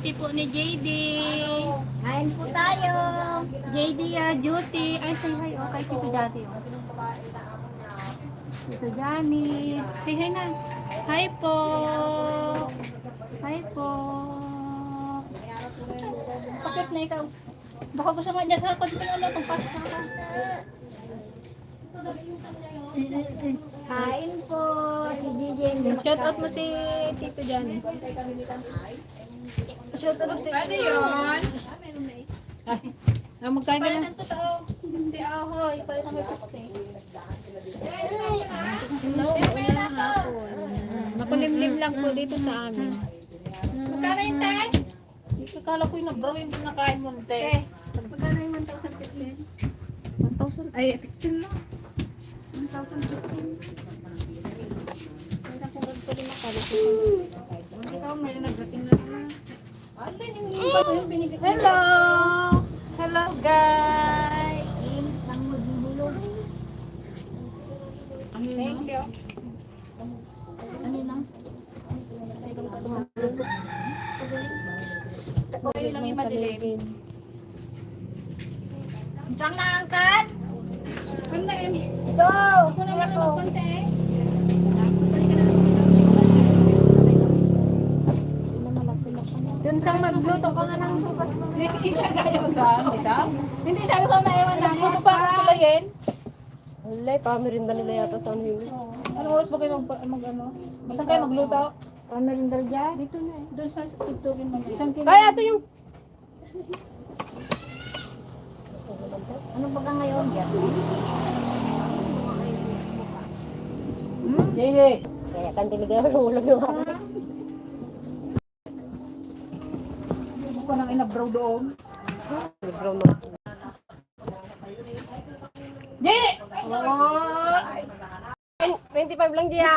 duty po ni JD. Kain po tayo. JD duty. Ay, say hi. Oh, kay Tito Daddy. Oh. Tito Johnny. Say hi na. Hi po. Hi po. Bakit na ikaw? Baka gusto mo dyan sa konti ano, pagpasok na ka. Kain po. Si Gigi. Shout out mo si Tito Johnny. Shout out si... Ano yun? Magkain ka na. Palitan to tao. Hindi ahoy. Palitan mo ito. Makulimlim lang po dito sa amin. Magkano yung tay? Akala ko yung nag-brow yung pinakain mo, te. Magkano yung 1,015? 1,000? Ay, 15 lang. 1,015. Kaya kung ganito rin makalit. Ikaw, may nagdating na naman. Hello! Hello, guys! Thank you. Ano lang? Okay lang yung madilim. Saan na angkat? Ano yun? Ito. Ako na wala ng konti eh. Dun sa magluto ka na ng bukas. Hindi siya kaya Saan? Ikaw? Hindi sabi ko maiwan na Nagluto pa akong kulayin. Wala, pamirinda nila yata sa ano yun. Anong oras ba kayo mag-ano? Saan kayo magluto? Pamerindal dyan? Dito na eh. Doon sa tugtugin mo. Isang kilo. Kaya ito yung... Ano ba ka ngayon? Jaylee! Kaya kan talaga yung ulam yung hapon. Hindi ko nang inabrow doon. Brown mo. Jay! Ay, 25 lang diya.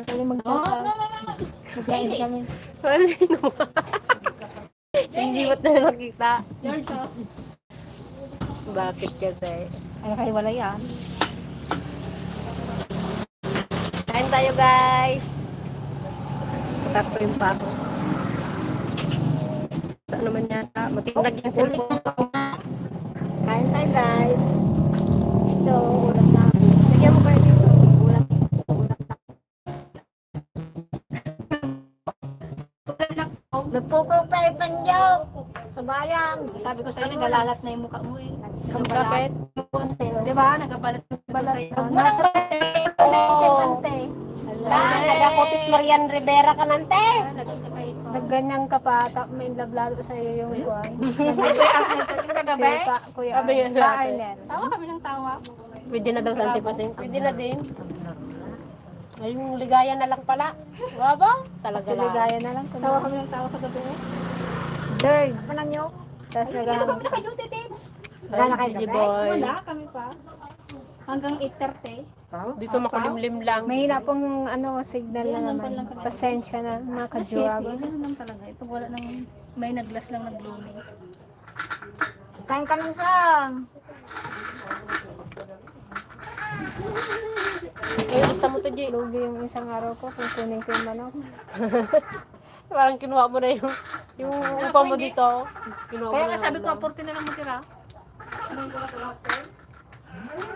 Kali magkain kami. Wala naman. Hindi mo na nakita. George, oh. Bakit kasi? Ay, kayo wala yan. Kain tayo guys. Tatas ko yung pako. Saan naman yata? Matindag yung cellphone. Kain tayo guys. Ito, ulam na. Lagyan mo kayo dito. Ulam. Nagpupupay panjaw. Sa bayan. Sabi ko sa'yo, nagalalat na yung mukha mo eh. Bakit? Di ba? Nagabalat na sa'yo. Oo. Nagakotis Marian Rivera ka nante. Nagganyan ka pa, may lablalo sa iyo yung kuwan. Yung kagabi? Kuya Sabi yan natin. Arlen. Tawa kami ng tawa. Pwede na daw sa antipasing. Pwede na din. Ay, yung ligaya na lang pala. Waba? Talaga lang. Ligaya na lang. Tawa kami ng tawa kagabi eh. Third. Manang nyo? Tapos Hindi na kami naka-duty tips. Wala kayo Gigi gabi? boy. Wala kami pa. Hanggang 8:30. Dito makulimlim lang. Mahina pong ano, signal na Yan, naman. lang pala. Pasensya na, mga Kasi kajuwag. ganun lang talaga. Ito wala nang may naglas lang nag-blooming. Kain ka ng sang. Ay, gusto mo to, Jay. Lugi yung isang araw ko kung kunin ko yung manok. Parang kinuha mo na yung upa mo dito. Kinuha mo Kaya na nga sabi ko, lang. 40 na lang matira.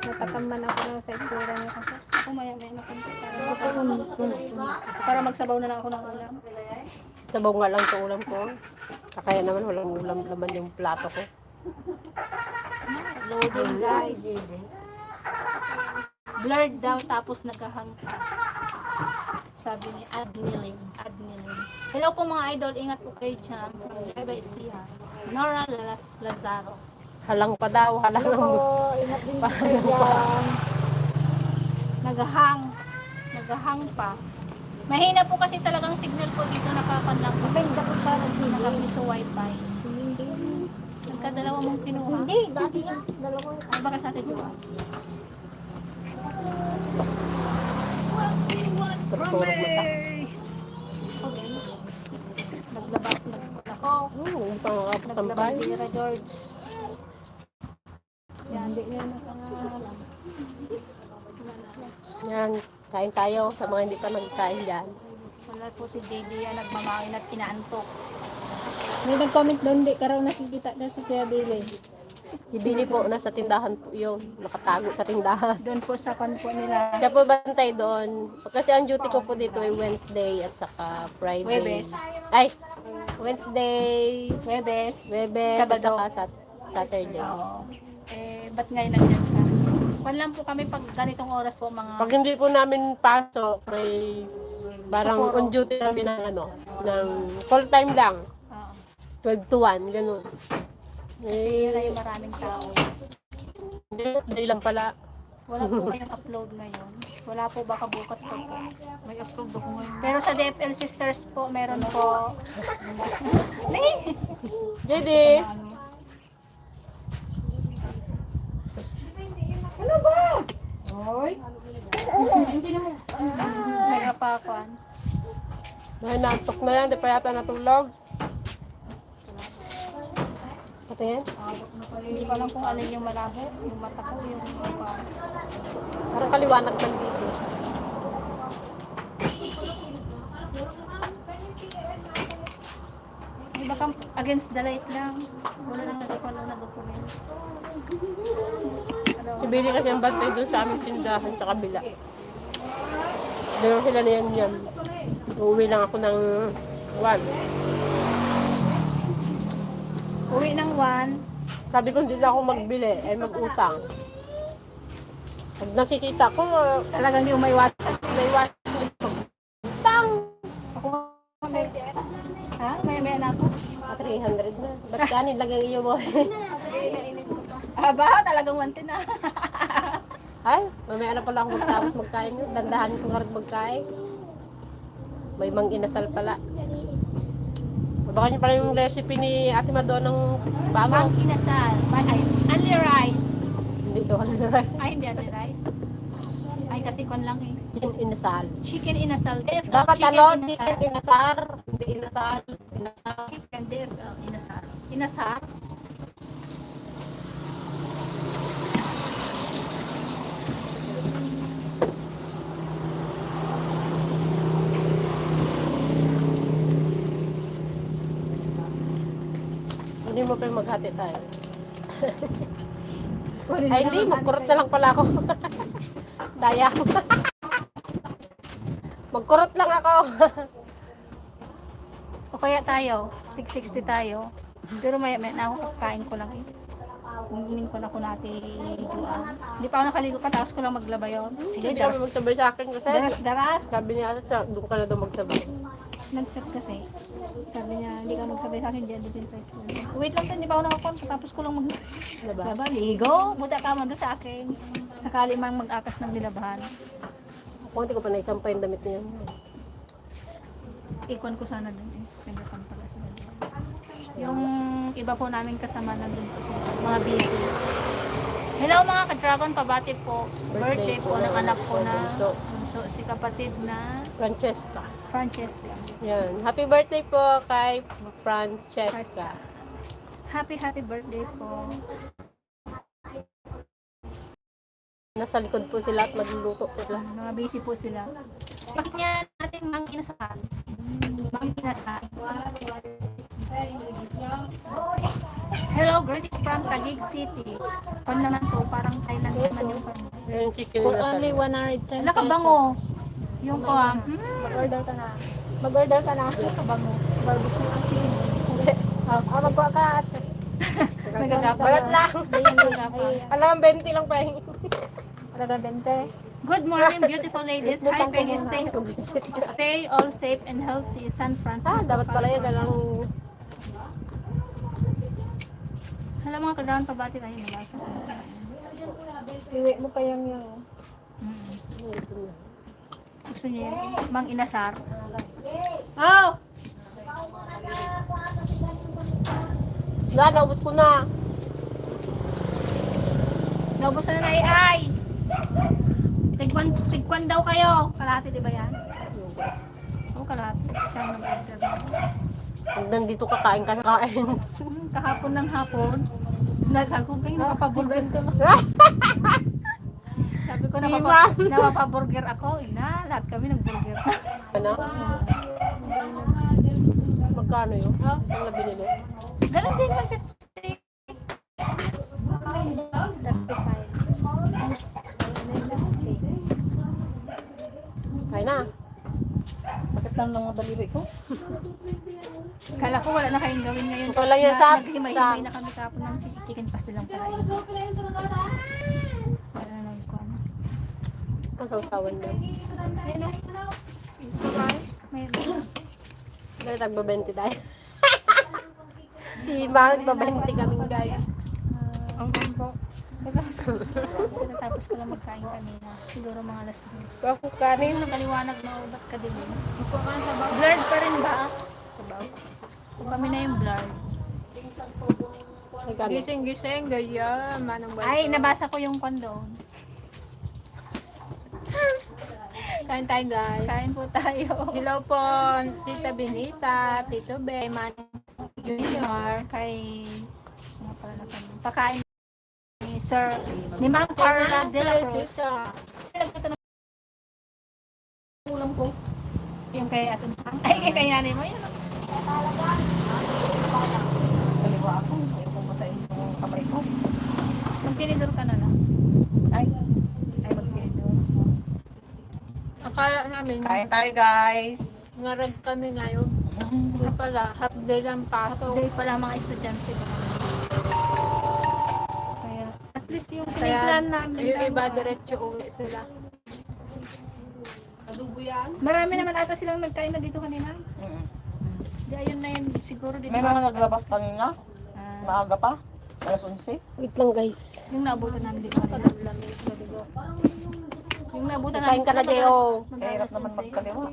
Natatamban ako na sa itsura niya kasi. Ako maya-maya na konti. Para magsabaw na lang ako ng ulam. Sabaw nga lang sa ulam ko. Kaya naman walang ulam laman yung plato ko. Loading guys. Blurred daw tapos nagkahang. Sabi ni Adnilin. Hello po mga idol. Ingat po kayo dyan. Bye-bye siya. Nora Lazaro. Halang pa daw, halang. Oo, ingat din po kayo dyan. Nagahang pa. Mahina po kasi talagang signal po dito nakakanlang po. Maganda po para Nakapiso wifi. Nagkadalawa mong kinuha. Hindi, dati nga. Dalawang. Ay baka sa atin yun. Turturog mata. Okay. Naglabas ako. Yung pangakapos ng Naglabas bahay. din George. Yan, hindi niya nakangalan. Yan, kain tayo sa mga hindi pa nagkain dyan. Wala Wala po si JD yan nagmamangin at inaantok. May nag-comment doon, di ka raw nakikita na sa Kuya Billy. Ibili po, nasa tindahan po yun. Nakatago sa tindahan. Doon po sa kan po nila. Siya po bantay doon. Kasi ang duty ko po dito ay Wednesday at saka Friday. Webes. Ay, Wednesday, Webes. Webes, Sabado. at saka Saturday. Oo. Ba't ngayon nandiyan ka? Kwan lang po kami pag ganitong oras po mga... Pag hindi po namin pasok, may parang Siguro. on duty kami ng ng full time lang. Oo. 12 to 1, ganun. Kasi yun ay maraming tao. Hindi lang pala. Wala po kayong upload ngayon. Wala po, baka bukas pa po. May upload ako ngayon. Pero sa DFL Sisters po, meron po. JD! May apakan. Nantok na yan, di pa yata natulog. Patingin? Hindi ko alam kung alin yung malabo. Yung mata ko, yung apakan. Parang kaliwanag man dito. Di ba against the light lang. Wala nang nagpapalo na document. Si Billy kasi ang bantay doon sa aming tindahan sa kabila. Meron sila na yan. Uuwi lang ako ng 1. Uwi ng 1. Sabi ko hindi na ako magbili, ay mag-utang. Pag nakikita ko, Talagang di umaiwasan. may utang. Ako may... Ha? May na ako? 300 na. Ba't kanin lang ang iyo mo? Aba, talagang 110 na. Ay, mamaya na pala ako magtapos magkain yun. Dandahan ko nga rin magkain. May mang inasal pala. Baka niyo pala yung recipe ni Ate Mado ng bago. Mang inasal. Ay, only rice. Hindi ito halaray. Ay, hindi only rice. Ay, kasi kon lang eh. Yung inasal. Chicken inasal. Dapat chicken ano, inasal. chicken inasal. Hindi inasal. Inasal. Chicken inasal. Inasal? Hindi mo pa yung maghati tayo. Ay hindi, magkurot na lang pala ako. Sayang. Magkurot lang ako. O kaya tayo, tig 60 tayo. Pero may na ako kakain ko lang eh. Hingin ko na ko natin juan. Hindi pa ako nakaligo pa, tapos ko lang maglaba yun. Sige, Hindi kami daras. magsabay sa akin kasi. Daras. Sabi niya ata, doon ka na daw magsabay. Nag-chat kasi. Sabi niya, hindi ka magsabay sa akin dyan, dito sa school. Wait lang, hindi pa ako nakakon, tapos ko lang Diba? maglaba. Ligo, buta ka man doon sa akin. Sakali mang mag-akas ng nilabahan. Ako hindi ko pa naisampay yung damit niya. Ikon ko sana dun eh. Singatan pala sila. Yung iba po namin kasama nandun po sila. Mga busy. Hello mga ka-dragon, pabati po. Birthday po ng anak ko na Bunso. bunso, si kapatid na Francesca. Francesca. Yan. Happy birthday po kay Francesca. Happy birthday po. Nasa likod po sila at magluluto po sila. Mga busy po sila. Bakit niya natin mang inasal? Mang inasal. Hello, greetings from Taguig City. Pan naman po, parang Thailand naman yung pan. Yung chicken For na only 110 Wala ka bango. Yung ko Mag-order ka na. Mag-order ka na. bango. Barbecue ang chicken. Magkuha ka at Nagagapa. Balat lang. Nagagapa. Alam, 20 lang pa yung talaga 20. Good morning, beautiful ladies. Hi, Peggy. Stay all safe and healthy. San Francisco. dapat pala yun. California. Hala mga kadahan, pabati tayo. Nabasa ko. Iwi mo pa yung Gusto niya yun? Mang inasar. Oh! Naubos ko na. Naubos na ay! Tigwan daw kayo. Kalahati, di ba yan? Oo, kalahati. Siya ang nag-order. Pag nandito kakain ka na kain. Kahapon ng hapon. Sabi ko, kayo napapaburger ka. Sabi ko, napapaburger ako. Ina, lahat kami nag-burger. Ano? Magkano yun? Ha? Ang na binili? Ganun din man. 35. Kaya na. Sakit lang ng daliri ko. Kala ko wala na kayong gawin ngayon. Ito lang yan sa- Naghimay-himay na kami kapon ng chicken pastel lang pala. Wala na nagkuhan. Kasawsawan na. Ayun o. May Dahil nagbabenti tayo. Di ba? Nagbabenti kami guys. Ang po. Tapos ko lang magkain kanina. Siguro mga alas 2. Ako kanin. Ano kaliwanag na ba't ka din? Blurred pa rin ba? Sabaw. Kung kami na yung blurred. Ay, kanin. Gising-gising, gaya. Manang Ay, nabasa ko yung condone. Kain tayo guys. Kain po tayo. Hello po, Tita Benita, Tito Be, Man Junior, kay ano pala na kami. Pakain ni Sir, ni Ma'am Carla de la Cruz. ulam ko. Yung kay Aton. Ay, kay nanay mo yun. Kaliwa ako. Ayaw kong masahin yung kamay ko. Magtinidor ka na lang. Ay, Magtinidor. akala namin, Kain tayo guys. ngarag kami ngayon. Hindi pala, half day lang pasok. Day pala mga estudyante. Kaya, at least yung Kaya, piniplan namin. yung lang, iba diretso uwi sila. Marami naman ata silang nagkain na dito kanina. Di ayun na yun, siguro dito. May mga naglabas kanina. Ah, Maaga pa. Alas 11. Wait lang guys. yung naabutan namin dito kanina. Yung naabutan Kain ka na, Jeo. Kahirap naman magkaliwa.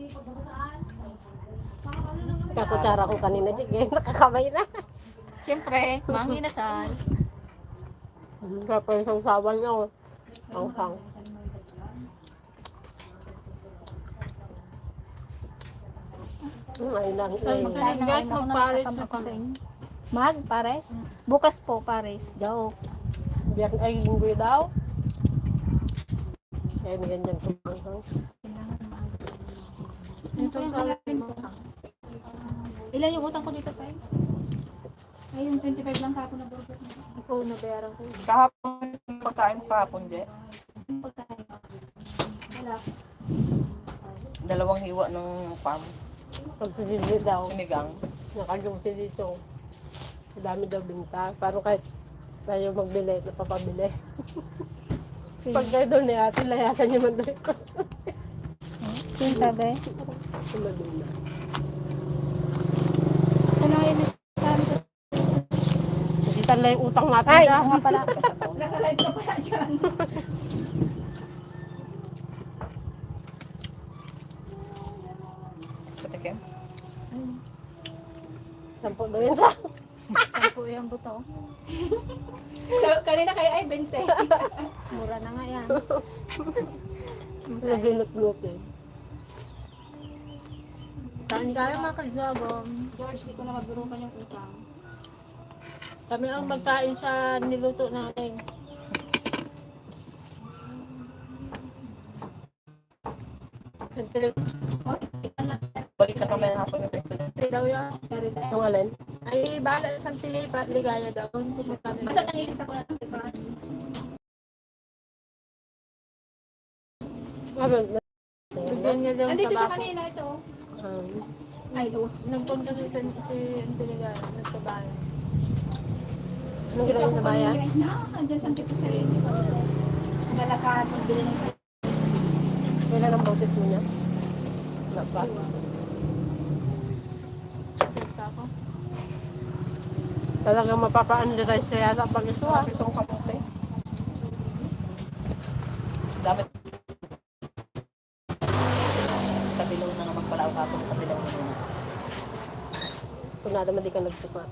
Kakutsara ko kanina, Jig. Nakakamay na. Siyempre, mga inasal. Kaya pa yung sawsawan niya. Oh. Ang sang. Ay lang. Ay, guys, magpares na Sa kami. inyo. Mag, pares? Bukas po, pares. Joke. Biyak ay linggo daw. Kaya may ganyan kumangsang. Yung sasawin mo. Ilan yung utang ko dito, Tay? Ay, yung 25 lang kapon na burger. Ikaw na bayaran ko. Kahapon pagkain kahapon, Je. Pagkain. Wala. Dalawang hiwa ng pam. Pagpili daw. Sinigang. Nakalusi dito. Ang dami daw binta. Parang kahit tayo magbili, napapabili. Pag kayo daw ni ate, layasan niyo man daw yung kaso. Sinta, be? Tumadun na. Ano yun? Kita lang yung utang natin. Ay, dyan. oo nga pala. Nakalive ka pala dyan. Patikim. Sampo daw yun sa. Sampo yung buto. So, kanina kayo ay 20. Mura na nga yan. Nabinot-not eh. Kain kayo mga kagabong. George, di ko na mabirukan yung utang. Kami ang magkain sa niluto natin. Balik na kami ng hapon yung Santili daw yan. Yung alin? Ay, bahala sa santili. Ligaya daw. Basta nangilista ko na ito, diba? Bigyan niya daw Andito siya tabako. kanina ito. Ay, nagpunta si Ligaya. Nagtabayan. Anong ginawa sa bayan? Andiyan sa tipo sa rin. Nalakahan kung bilhin ng Kailan ang boses mo niya? Wala pa. ako. Talagang mapapa-underize siya yata pag isuha. Itong kamote. Damit. Kabilaw na naman pala ako kapag kabilaw na naman. Kung nada man di ka nagsuka.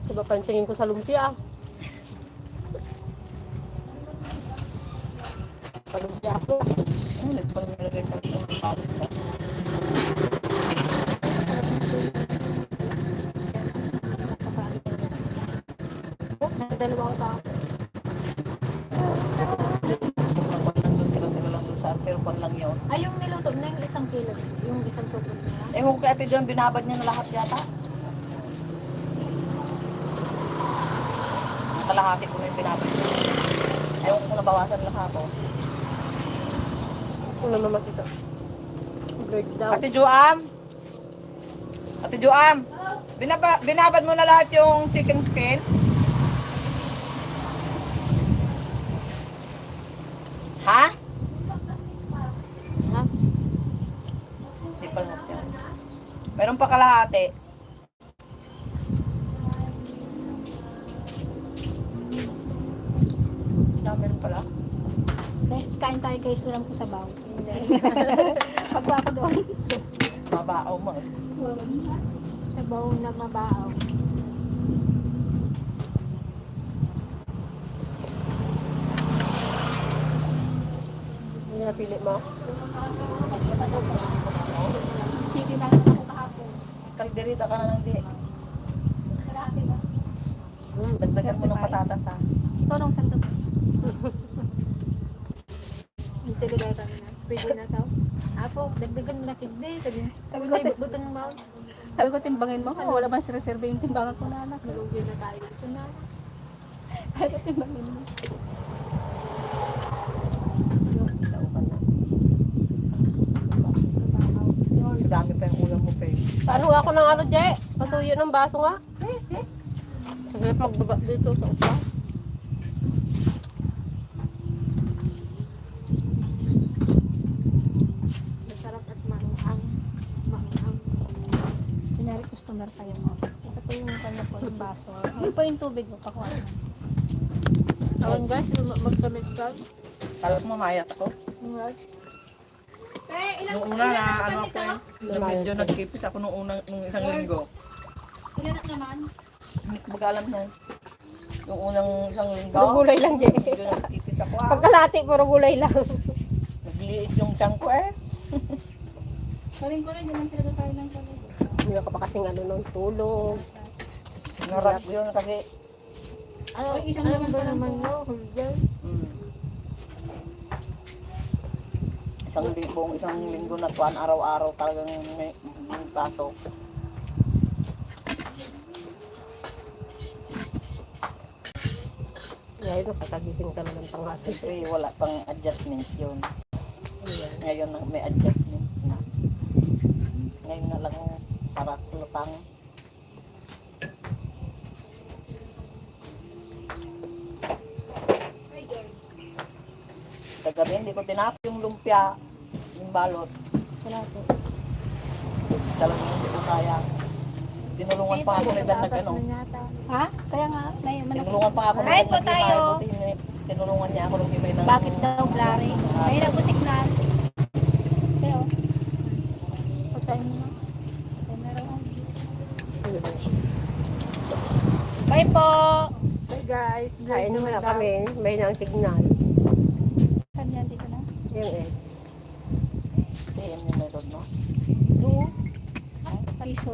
Diba pansingin ko sa lumpia? Palumpia ako. Ano, nagpang nilagay sa Dalawang tao. tira lang dun sa pero pag lang yun. Ay, yung niluto na yung 1 kilo. yung isang supot nila. Ewan ko kay Ate John, binabad niya na lahat yata. Ang kalahati ko na yung binabad niya. Ewan ko kung nabawasan lahat ako. Kung naman makita. Blurred daw. Ate Joam! Ate Joam! Binabad mo na lahat yung chicken skin? Ha? Ha? Hindi pa lahat yan. Meron pa kalahati. Meron pala. Guys, kain tayo guys. Walang ko sa baw. Pagba ako doon. Mabaaw mo. Sa baon na mabaaw. Hindi na pili mo. Sige na ako kahapon. Kalderita ka na lang di. Kalahati ba? Dagdagan mo ng patatas ha. Ikaw nung santo. Yung talaga kami na. Pwede na tao. Apo, dagdagan mo na kigdi. Sabi ko, ibutang ng baon. Sabi ko timbangin mo. Wala man si reserve yung timbangan ko na anak. Nalugi na tayo. Ito na. Sabi ko timbangin mo. Saukan na. Ang dami pa yung ulam mo pa eh. Paano ako ng ano, Je? Pasuyo ng baso nga. Saglit magbaba dito sa upa. Masarap at maanghang. Maanghang. Kunyari customer tayo mo. Ito po yung kanya po yung baso. Ano po yung tubig mo? Pakuha na. Awan guys, magkamit ka. Kala ko mamayat ako. Alright. Nung una na ano ako eh. Medyo nagkipis ako nung isang linggo. Ilan na naman? Hindi ko mag-alam na. Yung unang isang linggo. Puro gulay lang, Je. Medyo nagkipis ako ah. Pagkalati, puro gulay lang. Nagliit yung tiyan ko eh. Sabihin ko rin, di man sila tayo ng sabi. Hindi ka pa kasing ano nung tulog. Narat ko yun kasi. Ano, Uy, isang ano naman ba pa lang naman po. no? Hulgan. Isang linggo na tuwan, araw-araw talagang may pasok. Ngayon, nakakagising ka na ng panghati. Siyempre wala pang adjustment yun. Ayan. Ngayon na may adjustment na. Ngayon na lang para lutang. Kagabi hindi ko tinapos yung lumpia, yung balot. Wala po. Talagang hindi ko kaya. Tinulungan pa ako ni Dan na gano'n. Ha? Kaya nga, Tinulungan pa ako ni Kahit Dan po na tayo. Tinulungan niya ako nung himay ng... Bakit daw blurry? Ay, nagbusignal. Kaya o. Pagkain mo na. Pagkain na raw. Bye po! Hey guys, Kain naman na kami. May nang signal. Saan yan dito na? Yung eh. TM yung method mo. Piso.